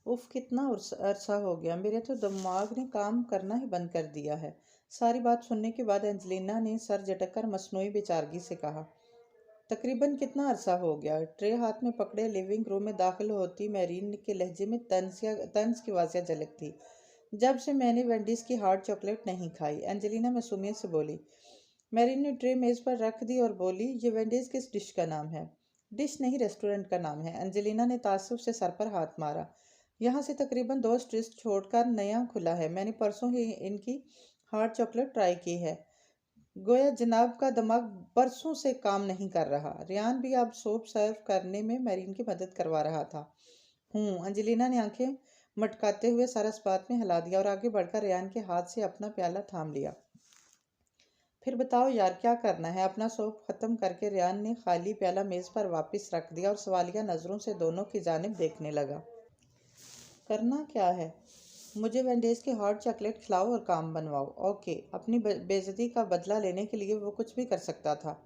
उफ, कितना अरसा हो गया, मेरे तो दिमाग ने काम करना ही बंद कर दिया है। सारी बात सुनने के बाद एंजलिना ने सर झटककर मसनूई बेचारगी से कहा, तकरीबन कितना अरसा हो गया। ट्रे हाथ में पकड़े लिविंग रूम में दाखिल होती मैरीन के लहजे में तंज की वाजिया झलक थी। जब से मैंने वेंडीज की हार्ड चॉकलेट नहीं खाई, एंजेलिना मासूमियत से बोली। मैरीन ने ट्रे मेज पर रख दी और बोली, ये वेंडीज किस डिश का नाम है? डिश नहीं, रेस्टोरेंट का नाम है। एंजेलिना ने ताज्जुब से सर पर हाथ मारा। यहाँ से तकरीबन 2 स्ट्रीट छोड़कर नया खुला है। मैंने परसों ही इनकी हार्ड चॉकलेट ट्राई की है। गोया जनाब का दिमाग बरसों से काम नहीं कर रहा। रियान भी अब सूप सर्व करने में मैरीन की मदद करवा रहा था। एंजेलिना ने आंखें मटकाते हुए सर इस बात में हिला दिया और आगे बढ़कर रियान के हाथ से अपना प्याला थाम लिया। फिर बताओ यार, क्या करना है? अपना सूप खत्म करके रियान ने खाली प्याला मेज पर वापस रख दिया और सवालिया नजरों से दोनों की जानिब देखने लगा। करना क्या है? मुझे वेंडेज की हॉट चॉकलेट खिलाओ और काम बनवाओ। ओके। अपनी बेइज्जती का बदला लेने के लिए वो कुछ भी कर सकता था।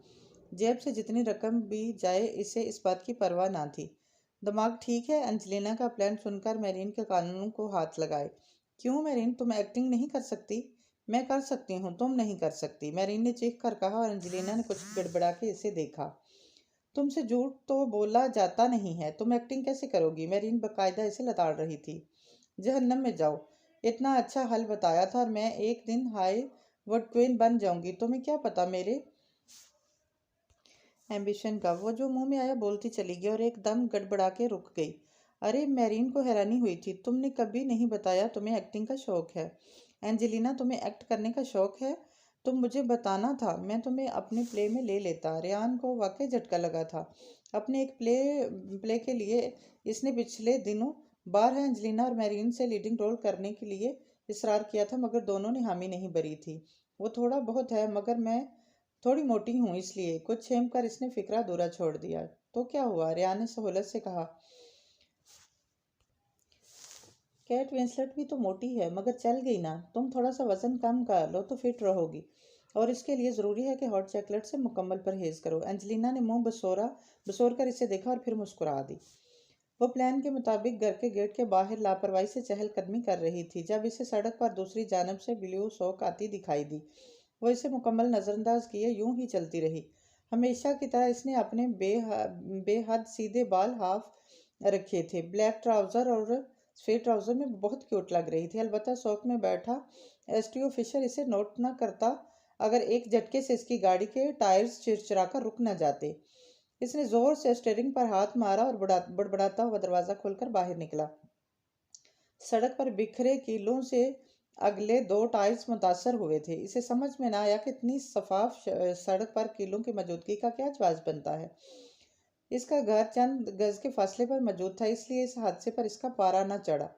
जेब से जितनी रकम भी जाए, इसे इस बात की परवाह ना थी। दिमाग ठीक है? एंजेलिना का प्लान सुनकर मैरीन के कानों को हाथ लगाए। क्यों मैरीन, तुम एक्टिंग नहीं कर सकती? मैं कर सकती हूँ, तुम नहीं कर सकती, मैरीन ने चीख कर कहा और एंजेलिना ने कुछ गड़बड़ा के इसे देखा। तुमसे झूठ तो बोला जाता नहीं है, तुम एक्टिंग कैसे करोगी? मैरीन बकायदा इसे लताड़ रही थी। जहन्नम में जाओ। इतना अच्छा हल बताया था और मैं एक दिन हाई वर्ड क्वीन बन जाऊंगी। तुम्हें क्या पता मेरे एम्बिशन का। वो जो मुंह में आया बोलती चली गई और एकदम गड़बड़ा के रुक गई। अरे, मैरीन को हैरानी हुई थी। तुमने कभी नहीं बताया तुम्हें एक्टिंग का शौक है। एंजेलिना, तुम्हें एक्ट करने का शौक है? तुम मुझे बताना था, मैं तुम्हें अपने प्ले में ले लेता। रियान को वाकई झटका लगा था। अपने एक प्ले प्ले के लिए इसने पिछले दिनों बार एंजेलिना और मैरीन से लीडिंग रोल करने के लिए इसरार किया था, मगर दोनों ने हामी नहीं भरी थी। वो थोड़ा बहुत है, मगर मैं थोड़ी मोटी हूँ, इसलिए। कुछ छेम कर इसने फिक्रा दूरा छोड़ दिया। तो क्या हुआ? रियान ने सहूलत से कहा। कैट विंसलेट भी तो मोटी है, मगर चल गई ना। तुम थोड़ा सा वजन कम कर लो तो फिट रहोगी, और इसके लिए ज़रूरी है कि हॉट चॉकलेट से मुकम्मल परहेज करो। एंजेलिना ने मुंह बसोर कर इसे देखा और फिर मुस्कुरा दी। वो प्लान के मुताबिक घर के गेट के बाहर लापरवाही से चहलकदमी कर रही थी जब इसे सड़क पर दूसरी जानब से ब्लू सोक आती दिखाई दी। वो इसे मुकम्मल नज़रअंदाज किए यूं ही चलती रही। हमेशा की तरह इसने अपने बेहद सीधे बाल हाफ रखे थे। ब्लैक ट्राउज़र और स्वेट ट्राउज़र में बहुत क्यूट लग रही थी। अलबत्ता शौक में बैठा एस्टियो फिशर इसे नोट न करता अगर एक झटके से इसकी गाड़ी के टायर्स चिरचिरा कर रुक न जाते। इसने जोर से स्टीयरिंग पर हाथ मारा और बड़बड़ाता हुआ दरवाज़ा खोलकर बाहर निकला। सड़क पर बिखरे कीलों से अगले 2 टायर्स मुतासर हुए थे। इसे समझ में न आया कि इतनी शफाफ सड़क पर कीलों की मौजूदगी का क्या जवाब बनता है। इसका घर चंद गज के फासले पर मौजूद था, इसलिए इस हादसे पर इसका पारा न चढ़ा।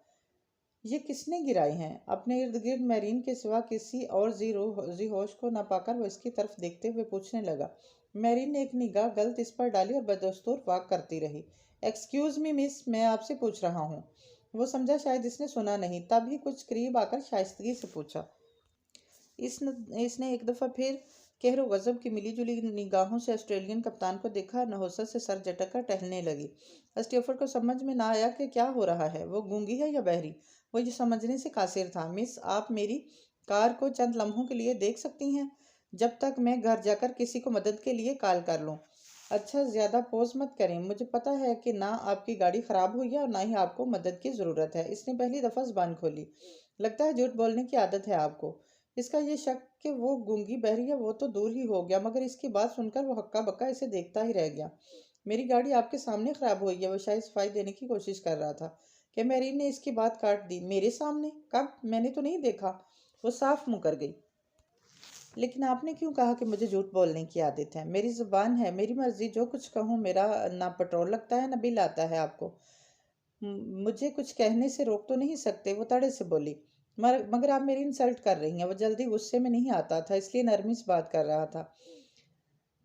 ये किसने गिराई हैं? अपने इर्द गिर्द मैरीन के सिवा किसी और जी होश को न पाकर वो इसकी तरफ देखते हुए पूछने लगा। मैरीन ने एक निगाह गलत इस पर डाली और बदस्तूर वाक करती रही। एक्सक्यूज मी मिस, मैं आपसे पूछ रहा हूँ। वो समझा शायद इसने सुना नहीं, तब ही कुछ करीब आकर शाइस्तगी से पूछा। इसने एक दफ़ा फिर कहरो गजब की मिली-जुली निगाहों से ऑस्ट्रेलियन कप्तान को देखा और नहुसत से सर झटक कर टहलने लगी। स्टीफर्ड को समझ में ना आया कि क्या हो रहा है। वो गूंगी है या बहरी? वो ये समझने से कासिर था। मिस, आप मेरी कार को चंद लम्हों के लिए देख सकती हैं, जब तक मैं घर जाकर किसी को मदद के लिए कॉल कर लूँ। अच्छा, ज़्यादा पोज मत करें। मुझे पता है कि ना आपकी गाड़ी ख़राब हुई है और ना ही आपको मदद की ज़रूरत है। इसने पहली दफ़ा ज़बान खोली। लगता है झूठ बोलने की आदत है आपको। इसका ये शक कि वो गूंगी बहरी है वो तो दूर ही हो गया, मगर इसकी बात सुनकर वो हक्का बक्का इसे देखता ही रह गया। मेरी गाड़ी आपके सामने खराब हुई है, वो शायद सफाई देने की कोशिश कर रहा था कि मैरीन ने इसकी बात काट दी। मेरे सामने? कब? मैंने तो नहीं देखा। वो साफ मुकर गई। लेकिन आपने क्यों कहा कि मुझे झूठ बोलने की आदत है? मेरी जुबान है, मेरी मर्जी, जो कुछ कहूँ। मेरा ना पेट्रोल लगता है ना बिल आता है आपको। मुझे कुछ कहने से रोक तो नहीं सकते, वो तड़े से बोली। मगर आप मेरी इंसल्ट कर रही हैं। वो जल्दी गुस्से में नहीं आता था, इसलिए नरमी से बात कर रहा था।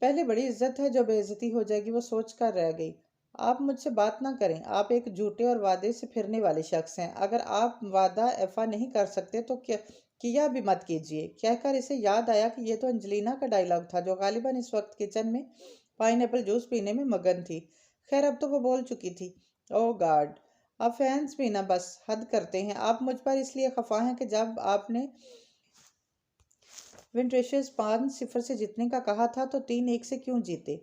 पहले बड़ी इज्जत है, जो बेइज्जती हो जाएगी वो सोच कर रह गई। आप मुझसे बात ना करें। आप एक झूठे और वादे से फिरने वाले शख्स हैं। अगर आप वादा एफा नहीं कर सकते तो क्या किया भी मत कीजिए। कहकर इसे याद आया कि यह तो अंजलिना का डायलॉग था, जो गालिबन इस वक्त किचन में पाइनएप्पल जूस पीने में मगन थी। खैर, अब तो वो बोल चुकी थी। ओह गॉड, आप फैंस भी ना बस हद करते हैं। आप मुझ पर इसलिए खफा हैं कि जब आपने विंट्रेशर्स 5-0 से जीतने का कहा था तो 3-1 से क्यों जीते?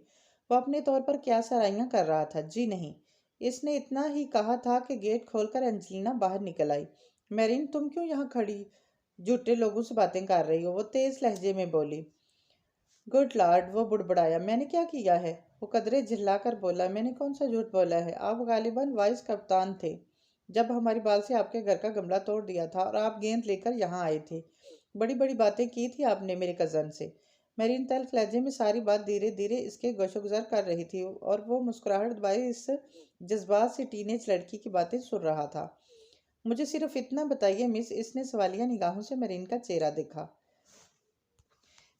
वो अपने तौर पर क्या सराहियां कर रहा था? जी नहीं। इसने इतना ही कहा था कि गेट खोलकर एंजेलिना बाहर निकल आई। मेरिन, तुम क्यों यहाँ खड़ी झूठे लोगों से बातें कर रही हो? वो तेज लहजे में बोली। गुड लॉर्ड, वो बुड़बुड़ाया। मैंने क्या किया है? वो कदरे झिल्लाकर बोला। मैंने कौन सा झूठ बोला है? आप गालिबन वाइस कप्तान थे जब हमारी बाल से आपके घर का गमला तोड़ दिया था और आप गेंद लेकर यहाँ आए थे। बड़ी बड़ी बातें की थी आपने मेरे कज़न से। मेरीन तल्ख लहजे में सारी बात धीरे धीरे इसके गोशोगुजार कर रही थी और वो मुस्कुराहट दबाए इस जज्बात से टीनेज लड़की की बातें सुन रहा था। मुझे सिर्फ इतना बताइए मिस। इसने सवालिया निगाहों से मेरीन का चेहरा देखा।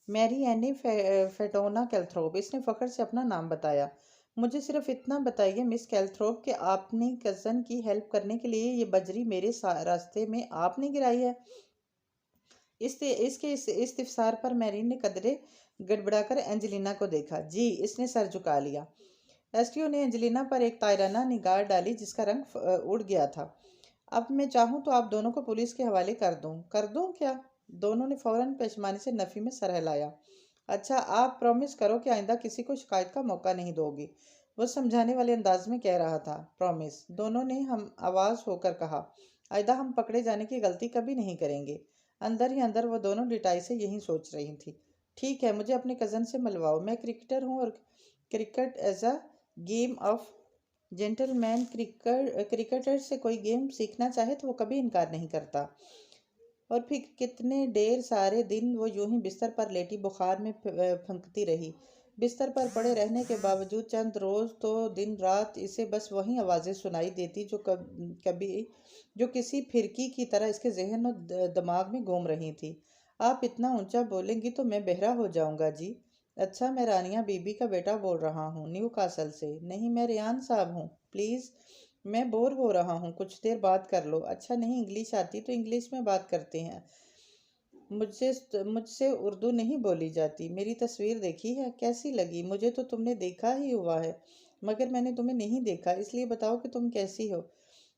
मैरी एनी फेटोना कैल्थ्रोप, इसने फ़ख्र से अपना नाम बताया। मुझे सिर्फ इतना बताइए मिस कैल्थ्रोप कि आपने कज़न की हेल्प करने के लिए ये बजरी मेरे रास्ते में आपने गिराई है। इसके इस इस्तिफसार पर मैरीन ने कदरे गड़बड़ाकर एंजेलिना को देखा। जी, इसने सर झुका लिया। एस्टियो ने एंजेलिना पर एक तायराना निगाह डाली जिसका रंग उड़ गया था। अब मैं चाहूँ तो आप दोनों को पुलिस के हवाले कर दूँ। कर दूँ क्या? दोनों ने फौरन पेशमानी से नफ़ी में सर हिलाया। अच्छा, आप प्रॉमिस करो कि आइंदा किसी को शिकायत का मौका नहीं दोगी। वो समझाने वाले अंदाज में कह रहा था। प्रॉमिस, दोनों ने हम आवाज़ होकर कहा। आइंदा हम पकड़े जाने की गलती कभी नहीं करेंगे। अंदर ही अंदर वो दोनों डिटाई से यही सोच रही थी। ठीक है, मुझे अपने कज़न से मिलवाओ। मैं क्रिकेटर हूँ और cricket as a game of gentleman. Cricketer से कोई गेम सीखना चाहे तो वो कभी इनकार नहीं करता। और फिर कितने ढेर सारे दिन वो यूं ही बिस्तर पर लेटी बुखार में फंकती रही। बिस्तर पर पड़े रहने के बावजूद चंद रोज तो दिन रात इसे बस वही आवाज़ें सुनाई देती कभी जो किसी फिरकी की तरह इसके जहन और दिमाग में घूम रही थी। आप इतना ऊंचा बोलेंगी तो मैं बहरा हो जाऊंगा जी। अच्छा, मैं रानिया बीबी का बेटा बोल रहा हूँ, न्यू कासल से। नहीं, मैं रेयान साहब हूँ। प्लीज़, मैं बोर हो रहा हूँ, कुछ देर बात कर लो। अच्छा, नहीं इंग्लिश आती तो इंग्लिश में बात करते हैं। मुझसे उर्दू नहीं बोली जाती। मेरी तस्वीर देखी है? कैसी लगी? मुझे तो तुमने देखा ही हुआ है, मगर मैंने तुम्हें नहीं देखा, इसलिए बताओ कि तुम कैसी हो।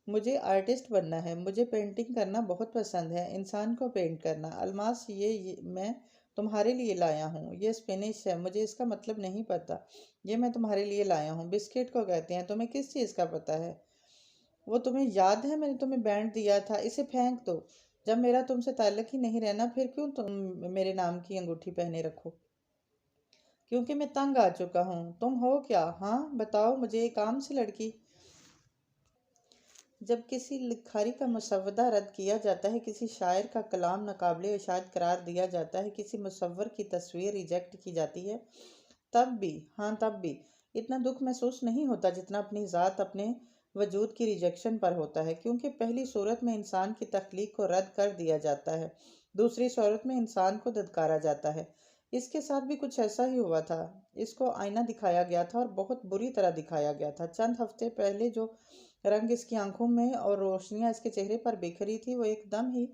मुझे आर्टिस्ट बनना है। मुझे पेंटिंग करना बहुत पसंद है, इंसान को पेंट करना। अलमास, ये मैं तुम्हारे लिए लाया हूँ। ये स्पेनिश है, मुझे इसका मतलब नहीं पता। ये मैं तुम्हारे लिए लाया हूँ। बिस्किट को कहते हैं। तुम्हें किस चीज़ का पता है? वो तुम्हें याद है? मैंने तुम्हें बैंड दिया था, इसे फेंक दो। जब मेरा तुमसे ताल्लुक ही नहीं रहना, फिर क्यों तुम मेरे नाम की अंगूठी पहने रखो? क्योंकि मैं तंग आ चुका हूँ। तुम हो क्या? हाँ बताओ मुझे, एक आम सी लड़की। जब किसी लिखारी का मुसव्वदा रद्द किया जाता है, किसी शायर का कलाम नाकाबिले इशाद करार दिया जाता है, किसी मुसव्वर की तस्वीर रिजेक्ट की जाती है, तब भी, हाँ तब भी इतना दुख महसूस नहीं होता जितना अपनी ज़ात, अपने वजूद की रिजेक्शन पर होता है। क्योंकि पहली सूरत में इंसान की तख्लीक को रद्द कर दिया जाता है, दूसरी सूरत में इंसान को धत्कारा जाता है। इसके साथ भी कुछ ऐसा ही हुआ था। इसको आईना दिखाया गया था और बहुत बुरी तरह दिखाया गया था। चंद हफ्ते पहले जो रंग इसकी आंखों में और रोशनियां इसके चेहरे पर बिखरी थी वो एकदम ही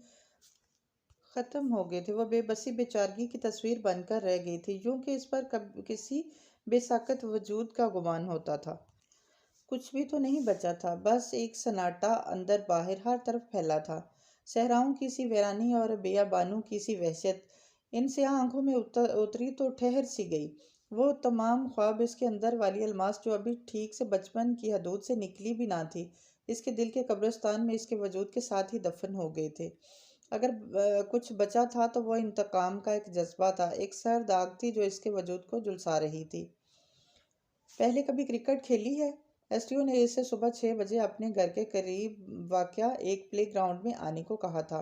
खत्म हो गए थे। वह बेबसी बेचारगी की तस्वीर बनकर रह गई थी, यूं कि इस पर किसी बेसाकत वजूद का गुमान होता था। कुछ भी तो नहीं बचा था, बस एक सन्नाटा अंदर बाहर हर तरफ फैला था। सहराओं की सी वीरानी और बेयाबानों की सी वहशत इन स्याह आंखों में उतरी तो ठहर सी गई। वो तमाम ख्वाब इसके अंदर वाली अलमास जो अभी ठीक से बचपन की हदूद से निकली भी ना थी, इसके दिल के कब्रिस्तान में इसके वजूद के साथ ही दफन हो गए थे। अगर कुछ बचा था तो वह इंतकाम का एक जज्बा था, एक सर्द आग थी जो इसके वजूद को झुलसा रही थी। पहले कभी क्रिकेट खेली है? एसटीओ ने इसे सुबह 6 बजे अपने घर के करीब वाक़या एक प्ले ग्राउंड में आने को कहा था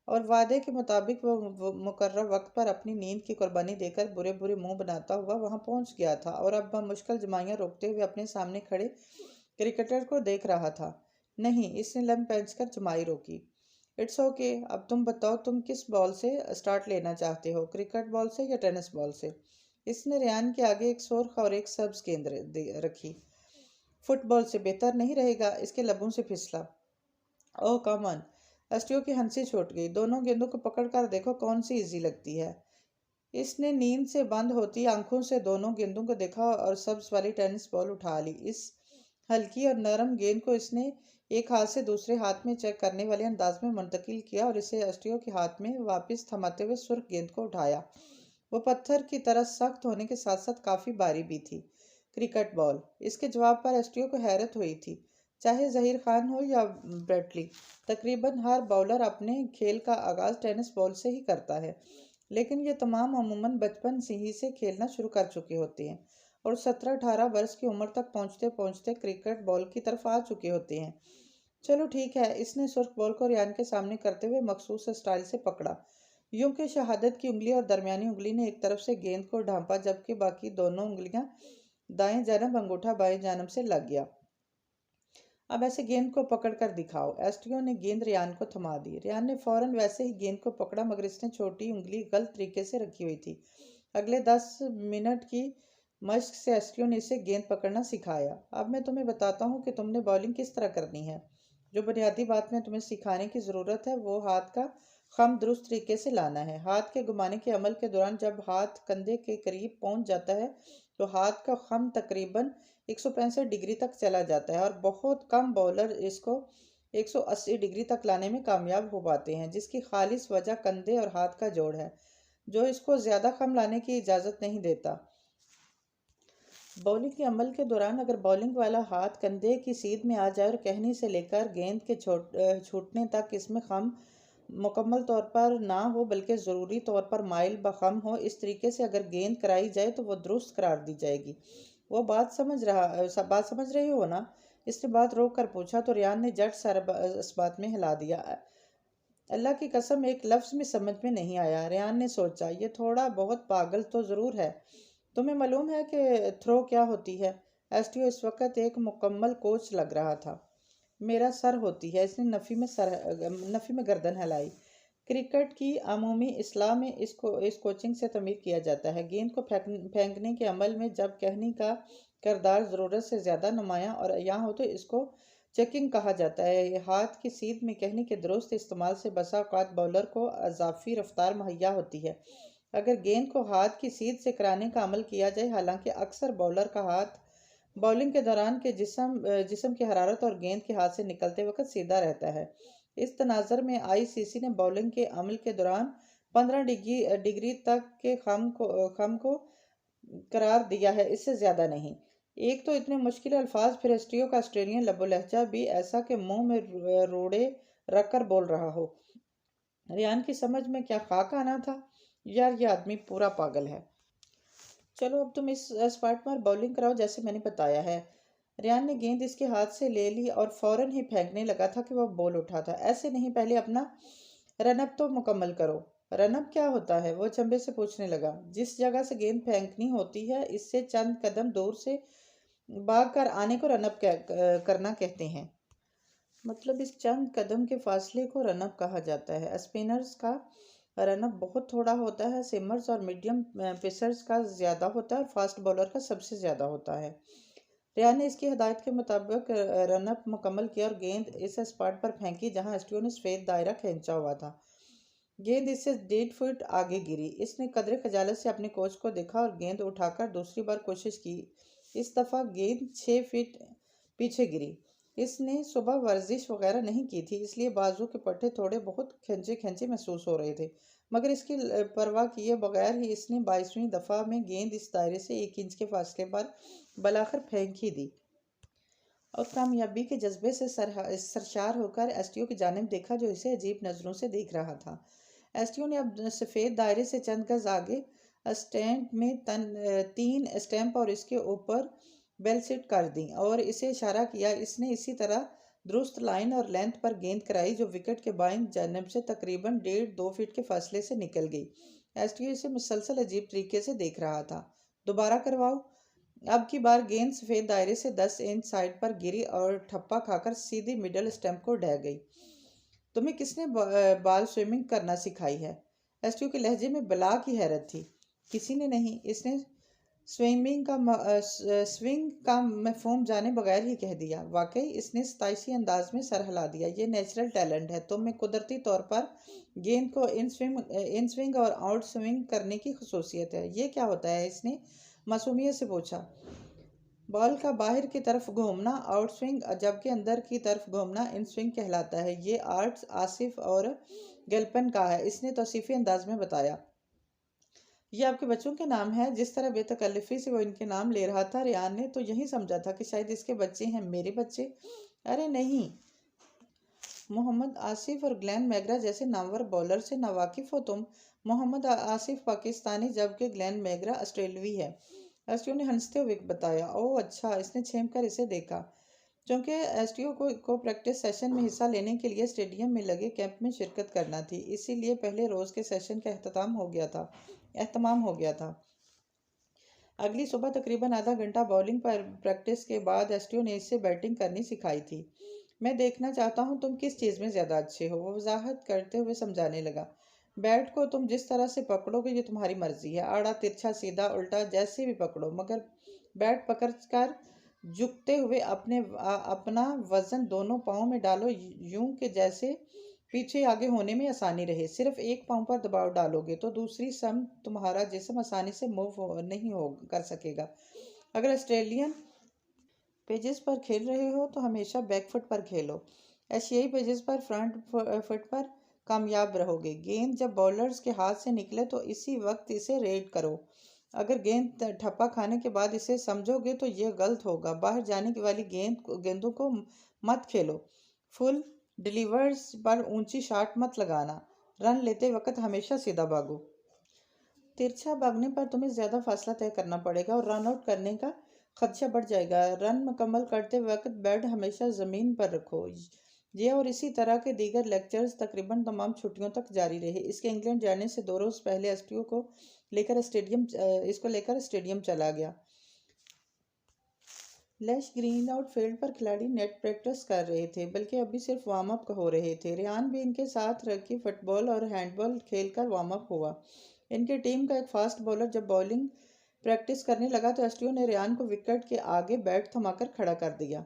और वादे के मुताबिक वो मुकर्रर वक्त पर अपनी नींद की कुर्बानी देकर बुरे बुरे मुंह बनाता हुआ वहां पहुंच गया था और अब वह मुश्किल जमाइयां रोकते हुए अपने सामने खड़े क्रिकेटर को देख रहा था। नहीं, इसने लंब पेंच कर जमाई रोकी। इट्स ओके, अब तुम बताओ, तुम किस बॉल से स्टार्ट लेना चाहते हो, क्रिकेट बॉल से या टेनिस बॉल से? इसने रेयान के आगे एक सुर्ख और एक सब्ज गेंद रखी। फुटबॉल से बेहतर नहीं रहेगा? इसके लबों से फिसला। ओह कम ऑन। एस्टियो की हंसी छूट गई। दोनों गेंदों को पकड़कर देखो कौन सी इजी लगती है। इसने नींद से बंद होती आंखों से दोनों गेंदों को देखा और सब्ज वाली टेनिस बॉल उठा ली। इस हल्की और नरम गेंद को इसने एक हाथ से दूसरे हाथ में चेक करने वाले अंदाज में मुंतकिल किया और इसे एस्ट्रियो के हाथ में वापस थमाते हुए सुर्ख गेंद को उठाया। वो पत्थर की तरह सख्त होने के साथ साथ काफ़ी भारी भी थी। Cricket ball. इसके जवाब पर एस्ट्रियो को हैरत हुई थी। चाहे जहीर खान हो या ब्रेटली, तकरीबन हर बॉलर अपने खेल का आगाज़ टेनिस बॉल से ही करता है, लेकिन ये तमाम अमूमन बचपन से ही से खेलना शुरू कर चुके होते हैं और 17-18 वर्ष की उम्र तक पहुंचते पहुंचते क्रिकेट बॉल की तरफ आ चुके होते हैं। चलो ठीक है, इसने सुर्ख बॉल को रियान के सामने करते हुए मखसूस स्टाइल से पकड़ा। यूं कि शहादत की उंगली और दरमियानी उंगली ने एक तरफ से गेंद को ढांपा, जबकि बाकी दोनों उंगलियां दाएं जानब, अंगूठा बाएं जानब से लग गया। अब ऐसे गेंद को पकड़ कर दिखाओ। एस्ट्रियो ने गेंद रियान को थमा दी। रियान ने फौरन वैसे ही गेंद को पकड़ा, मगर इसने छोटी उंगली गलत तरीके से रखी हुई थी। अगले 10 मिनट की मश्क से एस्ट्रियो ने इसे गेंद पकड़ना सिखाया। अब मैं तुम्हें बताता हूँ कि तुमने बॉलिंग किस तरह करनी है। जो बुनियादी बात में तुम्हें सिखाने की ज़रूरत है वो हाथ का खम दुरुस्त तरीके से लाना है। हाथ के घुमाने के अमल के दौरान जब हाथ कंधे के करीब पहुंच जाता है तो हाथ का खम तकरीबन 165 डिग्री तक चला जाता है और बहुत कम बॉलर इसको 180 डिग्री तक लाने में कामयाब हो पाते हैं, जिसकी खालिस वजह कंधे और हाथ का जोड़ है, जो इसको ज़्यादा खम लाने की इजाज़त नहीं देता। बॉलिंग के अमल के दौरान अगर बॉलिंग वाला हाथ कंधे की सीध में आ जाए और कहनी से लेकर गेंद के छूटने तक इसमें खम मुकम्मल तौर पर ना हो बल्कि ज़रूरी तौर पर माइल बखम हो, इस तरीके से अगर गेंद कराई जाए तो वो दुरुस्त करार दी जाएगी। वो बात समझ रही हो ना? इसने बात रोक कर पूछा तो रियान ने जट सर इस बात में हिला दिया। अल्लाह की कसम एक लफ्ज़ में समझ में नहीं आया। रियान ने सोचा, ये थोड़ा बहुत पागल तो ज़रूर है। तुम्हें मालूम है कि थ्रो क्या होती है? एस्टियो इस वक्त एक मुकम्मल कोच लग रहा था। मेरा सर होती है। इसने नफ़ी में गर्दन हिलाई। क्रिकेट की अमूमी इस्लाह में इस कोचिंग से तमीर किया जाता है। गेंद को फेंकने के अमल में जब कहनी का किरदार ज़रूरत से ज़्यादा नुमायाँ और अयां हो तो इसको चेकिंग कहा जाता है। ये हाथ की सीध में कहनी के दुरुस्त इस्तेमाल से बसा औक़ात बॉलर को अज़ाफ़ी रफ्तार मुहैया होती है। अगर गेंद को हाथ की सीध से कराने का अमल किया जाए, हालांकि अक्सर बॉलर का हाथ बॉलिंग के दौरान के जिस्म की हरारत और गेंद के हाथ से निकलते वक्त सीधा रहता है। इस तनाज़र में आईसीसी ने बॉलिंग के अमल के दौरान 15 डिग्री तक के खम को करार दिया है, इससे ज़्यादा नहीं। एक तो इतने मुश्किल अल्फाज, फिर एस्ट्रियो का ऑस्ट्रेलियन लबो लहजा भी ऐसा कि मुंह में रोड़े रख कर बोल रहा हो। रियान की समझ में क्या खाक आना था? यार ये आदमी पूरा पागल है। चलो अब तुम इस स्पॉट पर बॉलिंग कराओ जैसे मैंने बताया है। रियान ने गेंद इसके हाथ से ले ली और फौरन ही फेंकने लगा था कि वह बॉल उठा था। ऐसे नहीं, पहले अपना रनअप तो मुकम्मल करो। रनअप क्या होता है? वो चंबे से पूछने लगा। जिस जगह से गेंद फेंकनी होती है इससे चंद कदम दूर से भाग कर आने को रनअप करना कहते हैं। मतलब इस चंद कदम के फासले को रनअप कहा जाता है। स्पिनर्स का रनअप बहुत थोड़ा होता है, सिमर्स और मीडियम पेसर्स का ज़्यादा होता है और फास्ट बॉलर का सबसे ज़्यादा होता है। रियान ने इसकी हिदायत के मुताबिक रनअप मुकम्मल किया और गेंद इस स्पॉट पर फेंकी जहां एस्ट्रियो ने सफ़ेद दायरा खींचा हुआ था। गेंद इससे 1.5 फुट आगे गिरी। इसने कदरे खजालत से अपने कोच को देखा और गेंद उठाकर दूसरी बार कोशिश की। इस दफ़ा गेंद 6 फीट पीछे गिरी। इसने सुबह वर्जिश वगैरह नहीं की थी, इसलिए बाजू के पट्टे थोड़े बहुत खिंचे खिंचे महसूस हो रहे थे, मगर इसकी परवाह किए बगैर ही इसने 22वीं दफ़ा में गेंद इस दायरे से 1 इंच के फासले पर बलाखिर फेंक ही दी और कामयाबी के जज्बे से सरशार होकर एस्टियो की जानिब देखा, जो इसे अजीब नज़रों से देख रहा था। एस्टियो ने अब सफ़ेद दायरे से चंद गज आगे स्टैंड में 3 स्टैंप और इसके ऊपर बेल सेट कर दी और इसे इशारा किया। इसने इसी तरह दुरुस्त लाइन और लेंथ पर गेंद कराई, जो विकेट के बाईं जानब से तकरीबन 1.5-2 फीट के फासले से निकल गई। एस्टियो इसे मुसलसल अजीब तरीके से देख रहा था। दोबारा करवाओ। अब की बार गेंद सफ़ेद दायरे से 10 इंच साइड पर गिरी और ठप्पा खाकर सीधी मिडल स्टैंप को ढह गई। तुम्हें किसने बाल स्विमिंग करना सिखाई है? एस्ट्रियो के लहजे में बला की हैरत थी। किसी ने नहीं। इसने स्विंग का मफहूम जाने बगैर ही कह दिया। वाकई इसने सताइशी अंदाज में सर हिला दिया। ये नेचुरल टैलेंट है। तुम में कुदरती तौर पर गेंद को इन स्विंग और आउट स्विंग करने की खसूसियत है। ये क्या होता है? इसने मासूमियत से पूछा। बॉल का बाहर की तरफ घूमना आउट स्विंग, जबकि अंदर की तरफ घूमना इन स्विंग कहलाता है। ये आर्ट्स आसिफ और गलपन का है, इसने तौसीफी अंदाज में बताया। ये आपके बच्चों के नाम है। जिस तरह बेतकल्लुफ़ी से वो इनके नाम ले रहा था, रेयान ने तो यही समझा था कि शायद इसके बच्चे हैं। मेरे बच्चे? अरे नहीं, मोहम्मद आसिफ और ग्लेन मैगरा जैसे नामवर बॉलर से नावाकिफ हो तुम। मोहम्मद आसिफ पाकिस्तानी जबकि ग्लेन मैगरा ऑस्ट्रेलवी है। एसटीओ ने हंसते हुए बताया। ओह अच्छा, इसने छेम कर इसे देखा। क्योंकि एसटीओ को प्रैक्टिस सेशन में हिस्सा लेने के लिए स्टेडियम में लगे कैंप में शिरकत करना थी, इसीलिए पहले रोज़ के सेशन का एहतमाम हो गया था। अगली सुबह तकरीबन आधा घंटा बॉलिंग पर प्रैक्टिस के बाद एसटीओ ने इससे बैटिंग करनी सिखाई थी। मैं देखना चाहता हूँ तुम किस चीज़ में ज़्यादा अच्छे हो, वो वजाहत करते हुए समझाने लगा। बैट को तुम जिस तरह से पकड़ोगे ये तुम्हारी मर्जी है, आड़ा तिरछा सीधा उल्टा जैसे भी पकड़ो, मगर बैट पकड़कर झुकते हुए अपना वजन दोनों पाँव में डालो, यूं कि जैसे पीछे आगे होने में आसानी रहे। सिर्फ एक पाँव पर दबाव डालोगे तो दूसरी सम तुम्हारा जिस्म आसानी से नहीं हो कर सकेगा। अगर ऑस्ट्रेलियन पेजेस पर खेल रहे हो तो हमेशा बैकफुट पर खेलो। एशियाई पेजेस पर फ्रंट फुट पर कामयाब रहोगे। गेंद जब बॉलर्स के हाथ से निकले तो इसी वक्त इसे रेड करो। अगर गेंद ठप्पा खाने के बाद इसे समझोगे तो यह गलत होगा। बाहर जाने वाली गेंदों को मत खेलो। फुल डिलीवर्स पर ऊंची शॉट मत लगाना। रन लेते वक्त हमेशा सीधा भागो। तिरछा भागने पर तुम्हें ज़्यादा फासला तय करना पड़ेगा और रन आउट करने का खदशा बढ़ जाएगा। रन मुकम्मल करते वक्त बैट हमेशा ज़मीन पर रखो। ये और इसी तरह के दीगर लेक्चर्स तकरीबन तमाम छुट्टियों तक जारी रहे। इसके इंग्लैंड जाने से 2 रोज़ पहले एसटीओ को लेकर स्टेडियम चला गया। लैश ग्रीन आउटफील्ड पर खिलाड़ी नेट प्रैक्टिस कर रहे थे, बल्कि अभी सिर्फ वार्म अप हो रहे थे। रेयान भी इनके साथ रखी फुटबॉल और हैंडबॉल खेलकर वार्म अप हुआ। इनकी टीम का एक फास्ट बॉलर जब बॉलिंग प्रैक्टिस करने लगा तो एसटीओ ने रेयान को विकेट के आगे बैट थमाकर खड़ा कर दिया।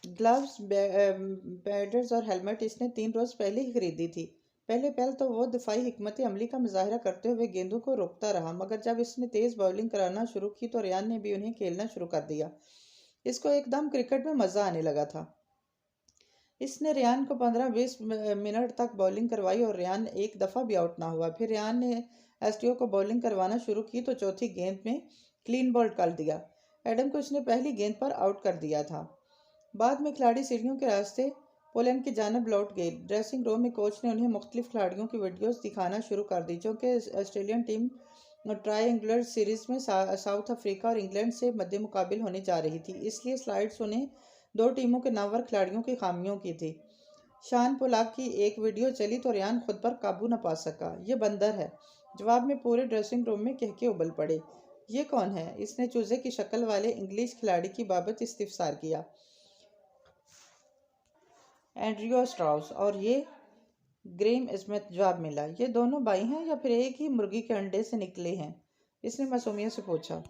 ग्लव्स, पैड्स और हेलमेट इसने 3 रोज पहले ही खरीदी थी। पहले तो वो दिफाई हिकमत अमली का मुजाहरा करते हुए गेंदों को रोकता रहा, मगर जब इसने तेज बॉलिंग कराना शुरू की तो रेयान ने भी उन्हें खेलना शुरू कर दिया। इसको एकदम क्रिकेट में मज़ा आने लगा था। इसने रेयान को 15-20 मिनट तक बॉलिंग करवाई और रेयान एक दफ़ा भी आउट ना हुआ। फिर रेयान ने एसटीओ को बॉलिंग करवाना शुरू की तो चौथी गेंद में क्लीन बॉल्ड कर दिया। एडम को इसने पहली गेंद पर आउट कर दिया था। बाद में खिलाड़ी सीढ़ियों के रास्ते पोलैंड की जानब लौट गए। ड्रेसिंग रूम में कोच ने उन्हें मुख्तलिफ खिलाड़ियों की वीडियोस दिखाना शुरू कर दी, जो कि ऑस्ट्रेलियन टीम ट्रायंगुलर सीरीज में साउथ अफ्रीका और इंग्लैंड से मद्दे मुकाबिल होने जा रही थी, इसलिए स्लाइड्स उन्हें 2 टीमों के नामवर खिलाड़ियों की खामियों की थी। शान पोलाक की एक वीडियो चली तो रेयान खुद पर काबू न पा सका। ये बंदर है, जवाब में पूरे ड्रेसिंग रूम में कह के उबल पड़े। ये कौन है? इसने चूजे की शक्ल वाले इंग्लिश खिलाड़ी की बाबत इस्तिफसार किया। एंड्रियो स्ट्राउस। और ये ग्रेम स्मिथ, जवाब मिला। ये दोनों भाई हैं या फिर एक ही मुर्गी के अंडे से निकले हैं? इसने मासूमियत से पूछा।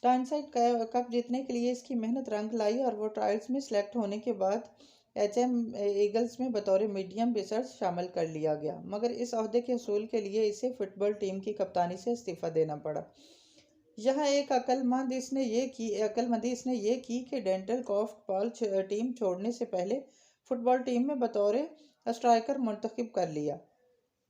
टाइनसाइड कप जीतने के लिए इसकी मेहनत रंग लाई और वो ट्रायल्स में सेलेक्ट होने के बाद एचएम ईगल्स में बतौर मीडियम पेसर शामिल कर लिया गया, मगर इस ओहदे के हसूल के लिए इसे फुटबॉल टीम की कप्तानी से इस्तीफ़ा देना पड़ा। यहाँ एक अक्लमंदी इसने ये की कि डेंटल कॉफ्टबॉल टीम छोड़ने से पहले फुटबॉल टीम में बतौर स्ट्राइकर मुंतखब कर लिया।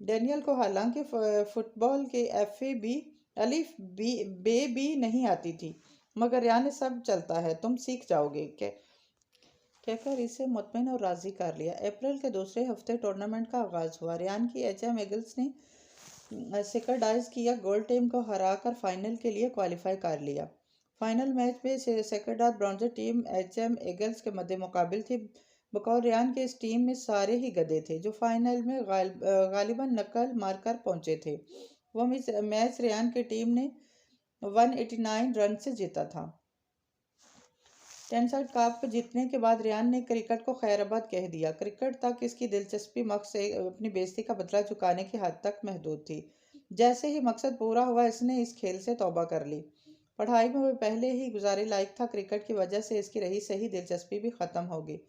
डेनियल को हालांकि फुटबॉल के एफ बी अलिफ बे भी नहीं आती थी, मगर यानी सब चलता है, तुम सीख जाओगे कहकर इसे मुतमिन और राज़ी कर लिया। अप्रैल के दूसरे हफ्ते टूर्नामेंट का आगाज़ हुआ। रेयान की एचएम ईगल्स ने सेक्रेडाइज किया गोल्ड टीम को हराकर फाइनल के लिए क्वालिफाई कर लिया। फाइनल मैच में सेक्रेडाइज ब्रॉन्ज टीम एचएम ईगल्स के मद्दे मुकाबिल थी। बकौल रेयान के इस टीम में सारे ही गधे थे जो फाइनल में गालिबन नकल मारकर पहुंचे थे। वो मैच रेयान की टीम ने 189 रन से जीता था। टेंसाइड कप जीतने के बाद रेयान ने क्रिकेट को खैराबाद कह दिया। क्रिकेट तक इसकी दिलचस्पी मकसद अपनी बेइज्जती का बदला चुकाने की हद तक महदूद थी। जैसे ही मकसद पूरा हुआ इसने इस खेल से तौबा कर ली। पढ़ाई में वो पहले ही गुजारे लायक था, क्रिकेट की वजह से इसकी रही सही दिलचस्पी भी ख़त्म होगी।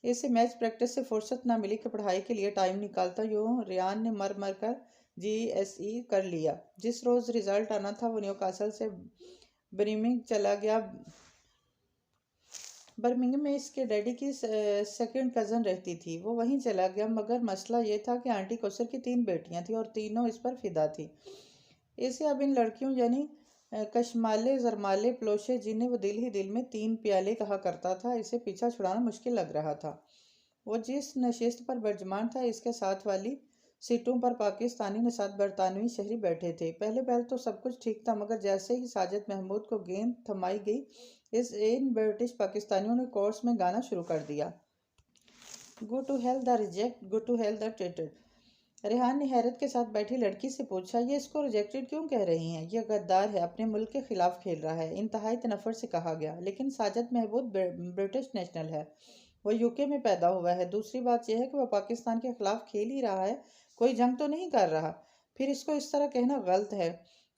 इसे मैच प्रैक्टिस से फुर्सत ना मिली कि पढ़ाई के लिए टाइम निकालता। यूँ रेयान ने मर कर GSE कर लिया। जिस रोज़ रिज़ल्ट आना था वो न्यूकासल से बर्मिंघम चला गया। बर्मिंघम में इसके डैडी की सेकंड कज़न रहती थी। वो वहीं चला गया, मगर मसला ये था कि आंटी कोसर की 3 बेटियां थीं और तीनों इस पर फिदा थी। इसे अब इन लड़कियों यानी कशमाले, जरमाले, प्लोशे, जिन्हें वो दिल ही दिल में 3 प्याले कहा करता था, इसे पीछा छुड़ाना मुश्किल लग रहा था। वो जिस नशिस्त पर बर्जमान था, इसके साथ वाली सीटों पर पाकिस्तानी ने 7 बरतानवी शहरी बैठे थे। पहले पहल तो सब कुछ ठीक था, मगर जैसे ही साजिद महमूद को गेंद थमाई गई, इन ब्रिटिश पाकिस्तानियों ने कोर्स में गाना शुरू कर दिया। Go to hell the reject, go to hell the treated. Rehan ने हैरत के साथ बैठी लड़की से पूछा, ये इसको रिजेक्टेड क्यों कह रही हैं? यह गद्दार है, अपने मुल्क के खिलाफ खेल रहा है, इंतहाई तनफर से कहा गया। लेकिन साजिद महमूद ब्रिटिश नेशनल है, वो यूके में पैदा हुआ है। दूसरी बात यह है कि वह पाकिस्तान के खिलाफ खेल ही रहा है, कोई जंग तो नहीं कर रहा। फिर इसको इस तरह कहना गलत है,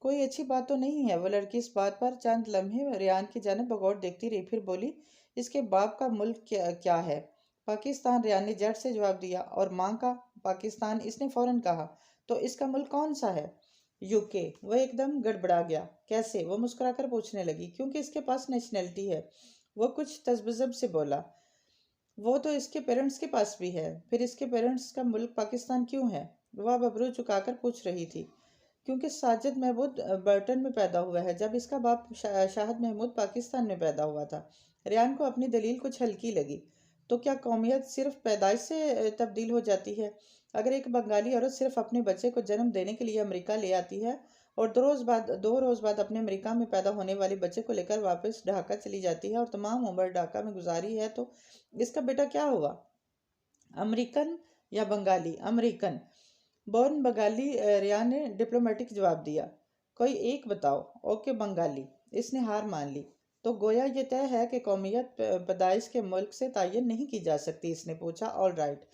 कोई अच्छी बात तो नहीं है। वह लड़की इस बात पर चंद लम्हे रेहान की जानिब बगौर देखती रही, फिर बोली, इसके बाप का मुल्क क्या है? पाकिस्तान, रेहान ने झट से जवाब दिया। और माँ का? पाकिस्तान, इसने फौरन कहा। तो इसका मुल्क कौन सा है? यूके। वह एकदम गड़बड़ा गया। कैसे? वो मुस्कुराकर पूछने लगी। क्योंकि इसके पास नेशनैलिटी है। वो कुछ तजब्जुब से बोला। वो तो इसके पेरेंट्स के पास भी है। फिर इसके पेरेंट्स का मुल्क पाकिस्तान क्यों है? वह बबरू चुकाकर पूछ रही थी। क्योंकि साजिद महमूद बर्टन में पैदा हुआ है, जब इसका बाप शाहिद महमूद पाकिस्तान में पैदा हुआ था। रेहान को अपनी दलील कुछ हल्की लगी। तो क्या कौमियत सिर्फ पैदाइश से तब्दील हो जाती है? अगर एक बंगाली औरत सिर्फ अपने बच्चे को जन्म देने के लिए अमेरिका ले आती है और 2 रोज़ बाद अपने अमेरिका में पैदा होने वाले बच्चे को लेकर वापस ढाका चली जाती है और तमाम उम्र ढाका में गुजारी है, तो इसका बेटा क्या हुआ? अमेरिकन या बंगाली? अमेरिकन बोर्न बंगाली, रेहान ने डिप्लोमेटिक जवाब दिया। कोई एक बताओ। ओके, बंगाली। इसने हार मान ली। तो गोया ये तय है कि कौमियत पैदाइश के मुल्क से तयन नहीं की जा सकती? इसने पूछा। All right.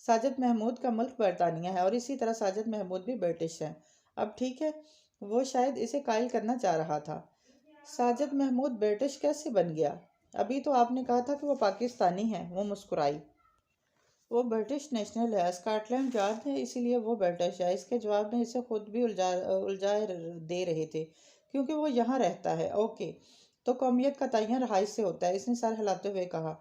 साजिद महमूद का मुल्क बरतानिया है और इसी तरह साजिद महमूद भी ब्रिटिश है। अब ठीक है। वो शायद इसे कायल करना चाह रहा था। साजिद महमूद ब्रिटिश कैसे बन गया? अभी तो आपने कहा था कि वो पाकिस्तानी है। वो मुस्कुराई। वो ब्रिटिश नेशनल है, स्कॉटलैंड यार्ड है, इसीलिए वो ब्रिटिश है। इसके जवाब में इसे खुद भी उलझाए दे रहे थे, क्योंकि वो यहाँ रहता है। ओके, तो कौमियत का तयन रहाइश से होता है? इसने सर हिलाते हुए कहा।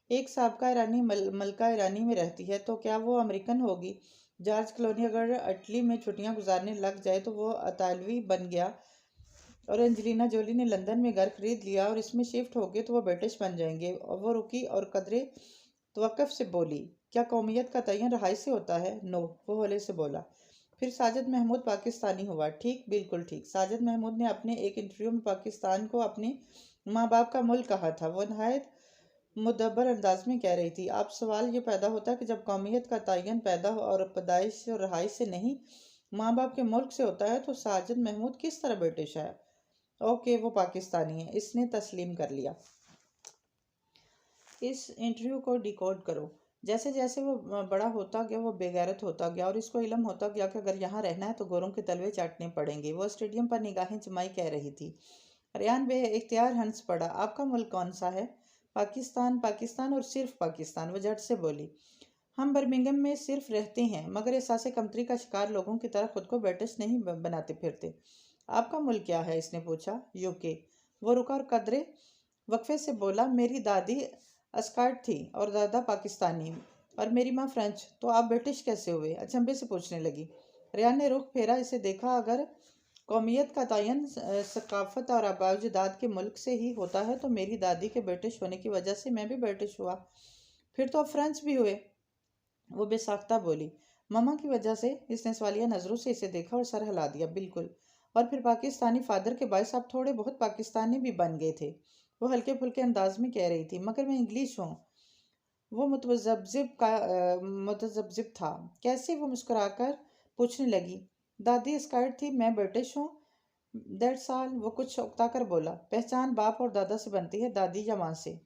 एक साबका ईरानी मलका ईरानी में रहती है, तो क्या वो अमेरिकन होगी? जॉर्ज क्लोनी अगर इटली में छुट्टियां गुजारने लग जाए तो वो इतालवी बन गया, और एंजेलिना जोली ने लंदन में घर खरीद लिया और इसमें शिफ्ट हो गए तो वो ब्रिटिश बन जाएंगे। और वो रुकी और कदरे तवक्कुफ से बोली, क्या कौमियत का तयन रहाइश से होता है? नो, वो होले से बोला। फिर साजिद महमूद पाकिस्तानी हुआ? ठीक, बिल्कुल ठीक। साजिद महमूद ने अपने एक इंटरव्यू में पाकिस्तान को अपने माँ बाप का मुल्क कहा था। वो नहायत मुदब्बर अंदाज में कह रही थी। अब सवाल ये पैदा होता है कि जब कौमियत का तयन पैदा और पैदाइश और रहाइश से नहीं, माँ बाप के मुल्क से होता है, तो साजिद महमूद किस तरह ब्रिटिश है? ओके, वो पाकिस्तानी है। इसने तस्लीम कर लिया। इस इंटरव्यू को डिकोड करो। जैसे जैसे वो बड़ा होता गया, वो बेगैरत होता गया और इसको इल्म होता गया कि अगर यहाँ रहना है तो गोरों के तलवे चाटने पड़ेंगे। वो स्टेडियम पर निगाहें जमाई कह रही थी। रेहान बे इख्तियार हंस पड़ा। आपका मुल्क कौन सा है? पाकिस्तान, पाकिस्तान और सिर्फ पाकिस्तान। वो झट से बोली। हम बर्मिंघम में सिर्फ रहते हैं, मगर एहसास कमतरी का शिकार लोगों की तरह खुद को ब्रिटिश नहीं बनाते फिरते। आपका मुल्क क्या है? इसने पूछा। यूके। वो रुका और कदरे वक्फे से बोला, मेरी दादी अस्काट थी और दादा पाकिस्तानी और मेरी माँ फ्रेंच, तो आप ब्रिटिश कैसे हुए? अचंभे से पूछने लगी। रेहान ने रुख फेरा। इसे देखा, अगर कौमियत का तयन सकाफत और आबाजदाद के मुल्क से ही होता है तो मेरी दादी के ब्रिटिश होने की वजह से मैं भी ब्रिटिश हुआ। फिर तो आप फ्रेंच भी हुए। वो बेसाख्ता बोली। ममा की वजह से? इसने सवालिया नज़रों से इसे देखा और सर हिला दिया। बिल्कुल। और फिर पाकिस्तानी फादर के बायस आप थोड़े बहुत पाकिस्तानी भी बन गए थे। वो हल्के फुल्के अंदाज में कह रही थी। मगर मैं इंग्लिश हूँ। वो मुतज़ब्ज़िब था। कैसे? वो मुस्कुराकर पूछने लगी। दादी स्कर्ट थी, मैं ब्रिटिश हूँ। That's all. वो कुछ उकता कर बोला। पहचान बाप और दादा से बनती है, दादी या माँ से।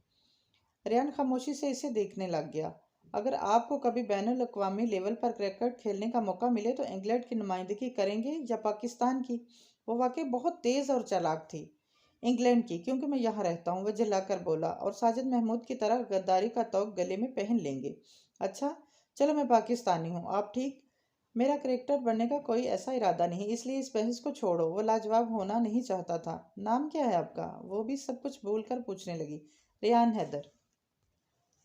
रेहान खामोशी से इसे देखने लग गया। अगर आपको कभी बैनुल अक़वामी लेवल पर क्रिकेट खेलने का मौका मिले तो इंग्लैंड की नुमाइंदगी करेंगे या पाकिस्तान की? वो वाकई बहुत तेज़ और चालाक थी। इंग्लैंड की, क्योंकि मैं यहाँ रहता हूँ, वह चिल्लाकर बोला। और साजिद महमूद की तरह गद्दारी का तोक गले में पहन लेंगे। अच्छा, चलो, मैं पाकिस्तानी हूँ। आप? ठीक। मेरा करेक्टर बनने का कोई ऐसा इरादा नहीं, इसलिए इस बहस को छोड़ो। वो लाजवाब होना नहीं चाहता था। नाम क्या है आपका? वो भी सब कुछ भूलकर पूछने लगी। रेहान हैदर।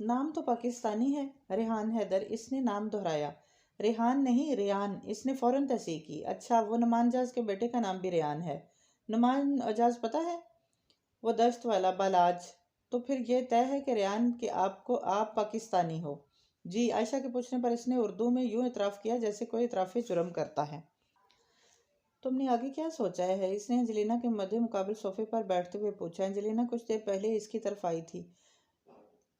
नाम तो पाकिस्तानी है। रेहान हैदर। इसने नाम दोहराया। रेहान नहीं, रेयान। इसने फौरन तस्दीक की। अच्छा, वो नुमान जाज के बेटे का नाम भी रेयान है। नुमान जाज पता है? वो दश्त वाला बालाज। तो फिर यह तय है कि रेयान कि आप पाकिस्तानी हो। जी, आयशा के पूछने पर इसने उर्दू में यूं इतराफ़ किया जैसे कोई इतराफ़ी जुर्म करता है। तुमने आगे क्या सोचा है? इसने एंजेलिना के मध्य मुकाबिल सोफे पर बैठते हुए पूछा। एंजेलिना कुछ देर पहले इसकी तरफ आई थी।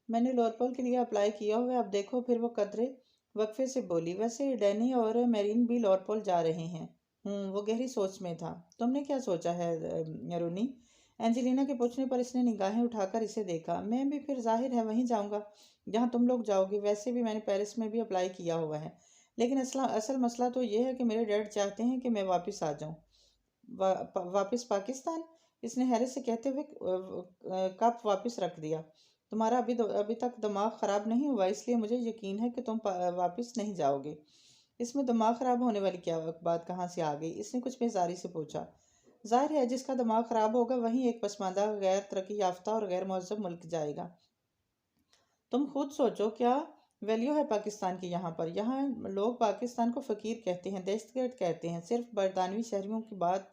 मैंने लोरपोल के लिए अप्लाई किया हुआ है, अब देखो। फिर वो कदरे वक्फे से बोली। वैसे डैनी और मेरीन भी लोरपोल जा रहे हैं। वो गहरी सोच में था। तुमने क्या सोचा है रूनी? एंजेलिना के पूछने पर इसने निगाहें उठाकर इसे देखा। मैं भी फिर जाहिर है वहीं जाऊंगा जहां तुम लोग जाओगे। वैसे भी मैंने पेरिस में भी अप्लाई किया हुआ है। लेकिन असल मसला तो ये है कि मेरे डैड चाहते हैं कि मैं वापस आ जाऊं। वापस पाकिस्तान? इसने हैरत से कहते हुए कप वापस रख दिया। तुम्हारा अभी तक दिमाग ख़राब नहीं हुआ, इसलिए मुझे यकीन है कि तुम वापस नहीं जाओगे। इसमें दिमाग ख़राब होने वाली क्या बात कहाँ से आ गई? इसने कुछ बेजारी से पूछा। जाहिर है जिसका दिमाग ख़राब होगा वहीं एक पसमानदा, गैर तरक्की याफ्ता और गैर महज़ब मुल्क जाएगा। तुम खुद सोचो, क्या वैल्यू है पाकिस्तान की यहाँ पर? यहाँ लोग पाकिस्तान को फ़कीर कहते हैं, दहशतगर्द कहते हैं। सिर्फ बरतानवी शहरियों की बात